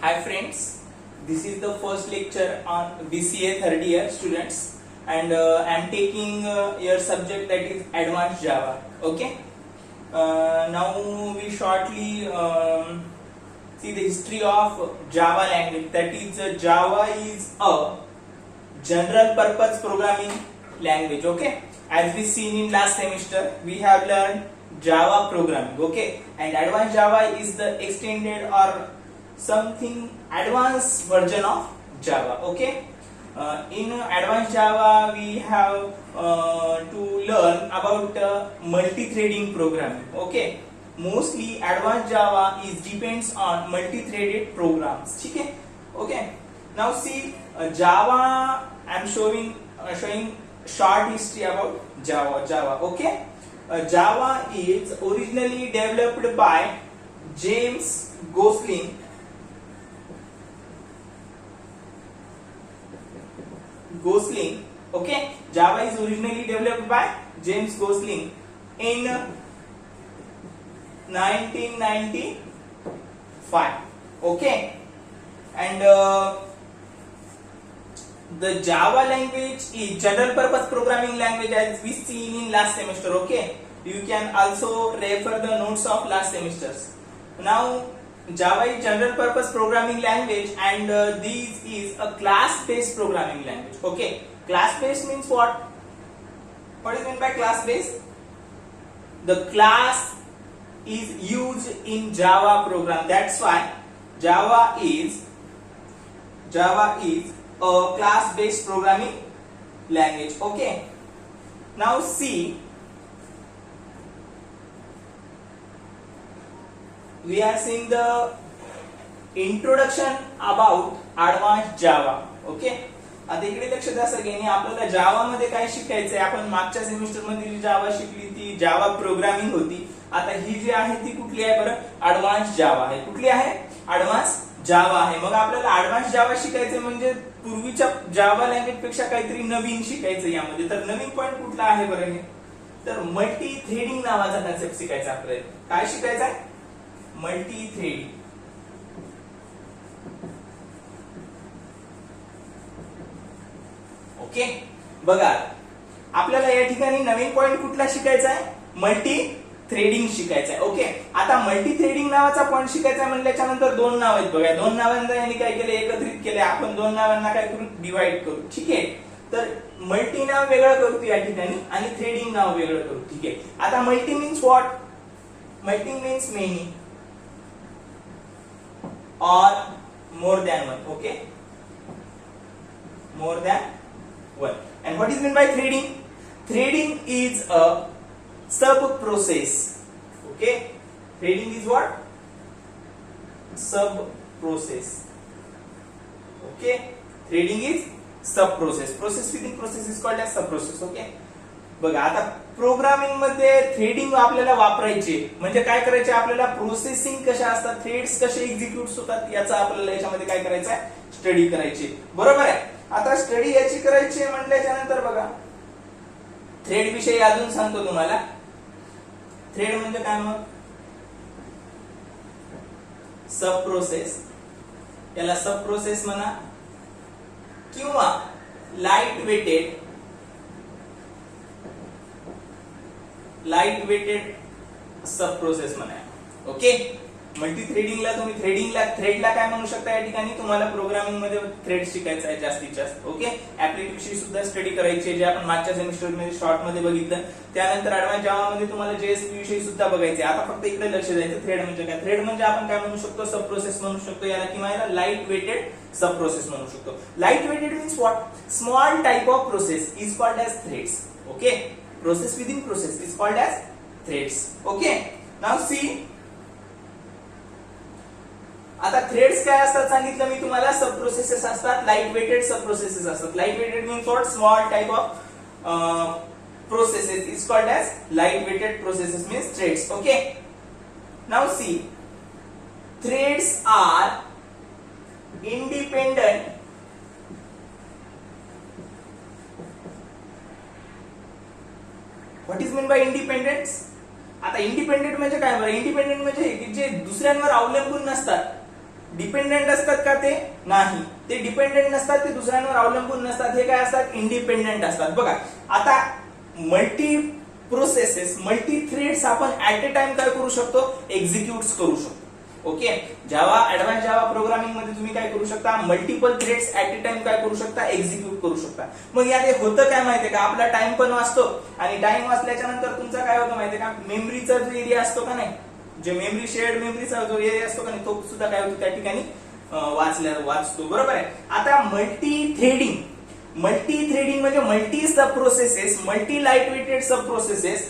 Hi friends, this is the first lecture on BCA third year students, and I am taking your subject, that is Advanced Java. Okay. Now we shortly see the history of Java language. That is, Java is a general purpose programming language. Okay. As we seen in last semester, we have learned Java programming. Okay. And Advanced Java is the extended or something advanced version of Java. Okay. In Advanced Java we have to learn about multi-threading programming. Okay. Mostly Advanced Java is depends on multi-threaded programs. Okay. Okay. Now see, Java, I am showing short history about Java. Okay. Java is originally developed by James Gosling. Okay. Java is originally developed by James Gosling in 1995. Okay. And the Java language is general purpose programming language, as we seen in last semester. Okay. You can also refer the notes of last semesters. Now Java is general purpose programming language, and this is a class based programming language. Okay. Class based means what? What is meant by class based? The class is used in Java program. That's why Java is a class based programming language. Okay. Now see, we are seeing the introduction about Advanced Java. Okay. आता इकडे लक्ष द्या सगळ्यांनी, आपल्याला जावा मध्ये काय शिकायचंय. आपण मागच्या सेमिस्टर मध्ये जी जावा शिकली ती जावा प्रोग्रामिंग होती. आता ही जी आहे ती कुठली आहे बरं? ॲडव्हान्स जावा आहे. कुठली आहे? ॲडव्हान्स जावा आहे. मग आपल्याला ॲडव्हान्स जावा शिकायचं म्हणजे पूर्वीच्या जावा लँग्वेज पेक्षा काहीतरी नवीन शिकायचं यामध्ये. तर नवीन पॉइंट कुठला आहे बरं? हे तर मल्टी थ्रेडिंग नावाचा कन्सेप्ट शिकायचा आपल्याला. काय शिकायचा आहे? Multi threading. ओके. बघा, आपल्याला या ठिकाणी नवीन पॉइंट कुठला शिकायचा आहे? मल्टी थ्रेडिंग शिकायचं आहे. ओके. आता मल्टी थ्रेडिंग नावाचा पॉइंट शिकायचा म्हणल्याच्या नंतर दोन नाव आहेत बघा. दोन नावांना यांनी काय केले? एकत्रित केले. आपण दोन नावांना काय करू? डिवाइड करू. ठीक आहे. तर मल्टी नाव वेगळं करू या ठिकाणी आणि थ्रेडिंग नाव वेगळं करू. ठीक आहे. आता multi means what? Multi means many or more than one. Okay, more than one. And what is meant by threading? Threading is a sub process. Okay, threading is what? Sub process. Okay, threading is sub process. Process within process is called as sub process. Okay. बघा, आता programming मध्ये threading आपल्याला वापरायचे म्हणजे काय करायचे? आपल्याला processing कशा असतात, थ्रेड्स कसे एक्झिक्यूट होतात, याचा आपल्याला याच्यामध्ये काय करायचं आहे? स्टडी करायची. बरोबर आहे. आता स्टडी याची करायची म्हटल्याच्या नंतर बघा, थ्रेड विषयी अजून सांगतो तुम्हाला. थ्रेड म्हणजे काय? मग सब प्रोसेस, याला सब प्रोसेस म्हणा किंवा लाईट वेटेड सब प्रोसेस म्हणा. ओके. मल्टी थ्रेडिंगला तुम्ही थ्रेडला काय म्हणू शकता? या ठिकाणी तुम्हाला प्रोग्रामिंग मध्ये थ्रेड शिकायचं आहे जास्तीत जास्त. ओके. ऍप्लिकेशन विषयी सुद्धा स्टडी करायची, जे आपण मागच्या सेमिस्टर मध्ये शॉर्ट मध्ये बघितलं. त्यानंतर ॲडव्हान्स जावा मध्ये तुम्हाला जेएसपी विषयी सुद्धा बघायचे. आता फक्त इकडे लक्ष द्यायचं. थ्रेड म्हणजे काय? थ्रेड म्हणजे आपण काय म्हणू शकतो? सब प्रोसेस म्हणू शकतो याला, किंवा याला लाईट वेटेड सब प्रोसेस म्हणू शकतो. Light weighted means what? Small type of process is called as threads. Okay. Process within process is called as threads. Okay. Now see, आता थ्रेड्स काय असतात सांगितलं मी तुम्हाला. सब प्रोसेसेस असतात, लाईट वेटेड सब प्रोसेसेस असतात. Light weighted means what? Small type of processes is called as light weighted processes means threads. Okay. Now see, threads are independent what is mean by independence? आता independent म्हणजे काय बरं? Independent म्हणजे जे दुसऱ्यांवर अवलंबून नसतात. Dependent असतात का? ते नाही, ते डिपेंडेंट नसतात, ते दुसऱ्यांवर अवलंबून नसतात, हे काय असतात? इंडिपेंडेंट असतात. बघा आता मल्टी प्रोसेसेस, मल्टी थ्रेड्स आपण ऍट अ टाइम काय करू शकतो? एक्झिक्यूट करू शकतो. ओके, जावा ऍडव्हान्स जावा प्रोग्रामिंग मध्ये तुम्ही काय करू शकता? Multiple threads at a time काय करू शकता? एक्झिक्यूट करू शकता. मग यात होतं काय माहितीये का? आपला टाइम पण वाचतो आणि टाइम वाचल्याच्या नंतर तुमचा काय होतं माहितीये का? मेमरीचा जो एरिया असतो का नाही, जे मेमरी शेअर्ड मेमरीचा जो एरिया असतो का नाही, तो सुद्धा काय होतो त्या ठिकाणी वाचतो. बरोबर आहे. आता मल्टी थ्रेडिंग म्हणजे multi sub processes, multi light weighted sub processes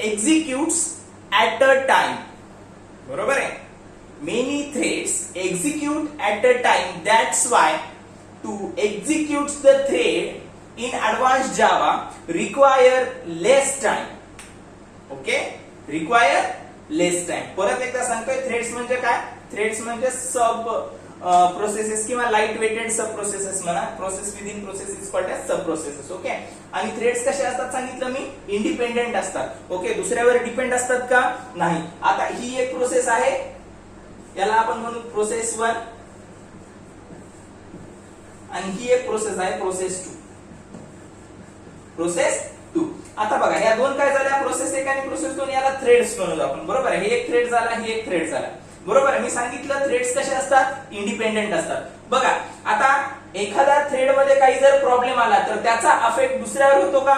executes at a time. बरोबर आहे. Many threads execute at a time. That's why to execute the thread in advance Java require less time. Okay, require less time. परत एकदा सांगतोय, threads म्हणजे काय? Threads म्हणजे sub processes किंवा light weighted sub processes म्हणा. Process within process is called as sub processes. Okay, आणि threads कसे असतात सांगितलं मी? इंडिपेंडेंट असतात. ओके, दुसऱ्यावर डिपेंड असतात का? नाही. आता ही एक प्रोसेस आहे, याला आपण म्हणू प्रोसेस 1, आणि ही एक प्रोसेस आहे प्रोसेस 2. आता बघा या दोन काय झाल्या? प्रोसेस 1 आणि प्रोसेस 2, याला थ्रेड्स म्हणू आपण. बरोबर आहे. हे एक थ्रेड झाला, ही एक थ्रेड झाला. बरोबर आहे. मी सांगितलं थ्रेड्स कसे असतात? इंडिपेंडेंट असतात. बघा आता एखाद्या थ्रेड मध्ये काही जर प्रॉब्लेम आला तर त्याचा अफेक्ट दुसऱ्यावर होतो का?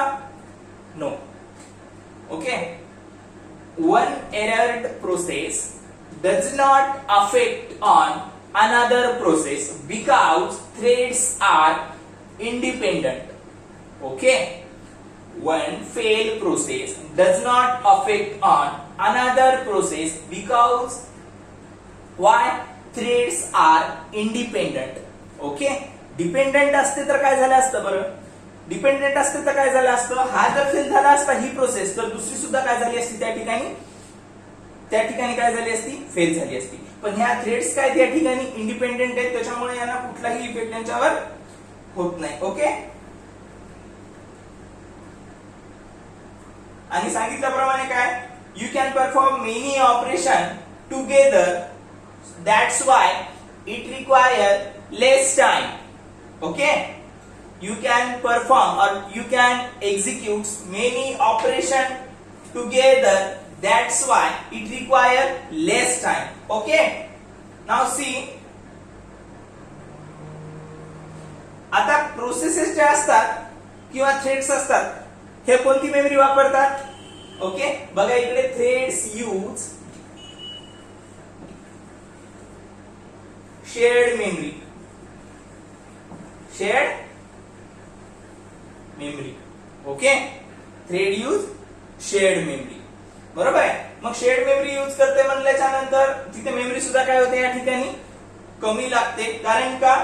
No. Okay, one erred process does not affect on another process because threads are independent. Okay, one failed process does not affect on another process because why? Threads are independent. Okay, dependent असते तर काय झालं असतं बरं? Dependent असते तर काय झालं असतं? हा जर फेल झाला असता ही प्रोसेस, तर दुसरी सुद्धा काय झाली असती? त्या ठिकाणी काय झाली असती? फेल झाली असती. पण ह्या थ्रेड्स काय त्या ठिकाणी इंडिपेंडेंट आहेत, त्याच्यामुळे यांना कुठलाही इफेक्ट त्यांच्यावर होत नाही. ओके, आणि सांगितल्याप्रमाणे काय? You can perform many operation together. That's why it require less time. Okay, you can perform or you can execute many operation together. That's why it require less time. Okay, now see, आता processes ज्या असतात किंवा threads असतात, हे कोणती memory वापरतात? Okay, बघा इकडे threads use shared memory. Okay, thread use shared memory. बरोबर आहे. मग शेअर्ड मेमरी यूज करते म्हणल्याच्या नंतर तिथे मेमरी सुद्धा काय होते? या ठिकाणी कमी लागते. कारण का?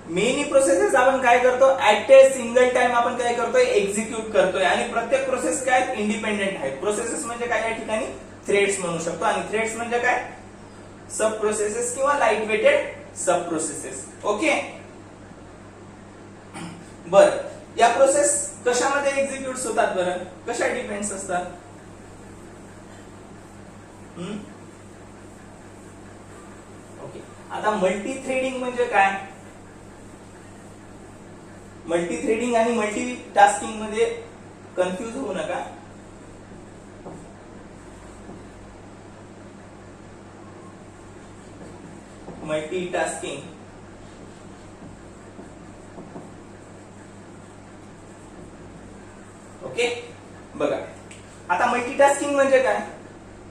मेनी प्रोसेसेस आपण काय करतो? ऍट ए सिंगल टाइम आपण काय करतोय? एक्झिक्यूट करतोय. आणि प्रत्येक प्रोसेस काय? इंडिपेंडेंट आहे. प्रोसेसेस म्हणजे काय? या ठिकाणी थ्रेड्स म्हणू शकतो. आणि थ्रेड्स म्हणजे काय? सब प्रोसेसेस किंवा light weighted sub processes. Okay, बर, या प्रोसेस कशामध्ये एक्झिक्यूट होतात बरं? कशा डिपेंड्स असतात? ओके, आता मल्टी थ्रेडिंग म्हणजे काय? मल्टी थ्रेडिंग आणि मल्टी टास्किंग मध्ये कन्फ्युज होऊ नका. मल्टी टास्किंग ओके, बघा आता मल्टीटास्किंग म्हणजे काय?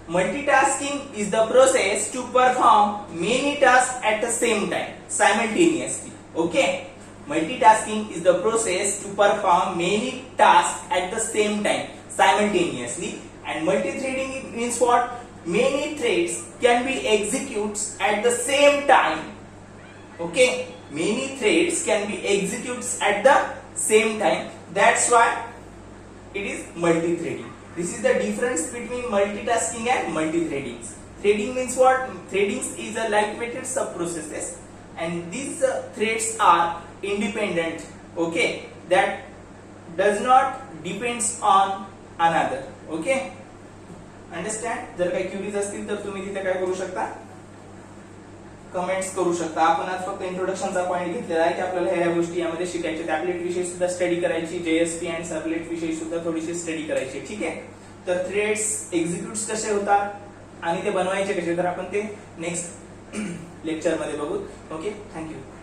Multitasking is the process to perform many task at the same time simultaneously. Okay, multitasking is the process to perform many tasks at the same time simultaneously. And multi-threading means what? Many threads can be executed at the same time. Okay, many threads can be executed at the same time. That's why it is multi-threading. This is the difference between multitasking and multi-threading. Threading means what? Threading is a lightweighted sub-processes, and these threads are independent. Okay, that does not depends on another. Okay, understand? जर काही queries असतील तर तुम्ही तिथे काय करू शकता? Comments करू शकता. आपण आज फक्त इंट्रोडक्शनचा पॉईंट घेतलेला आहे की आपल्याला ह्या गोष्टी यामध्ये शिकायचे, ऍपलेट विषयी सुद्धा स्टडी करायची, JSP अँड सर्वलेट विषयी सुद्धा थोडीशी स्टडी करायची. ठीक आहे. तर थ्रेड्स एक्झिक्यूट्स कसे होतात आणि ते बनवायचे कसे, तर आपण ते नेक्स्ट लेक्चर मध्ये बघू. Okay, thank you.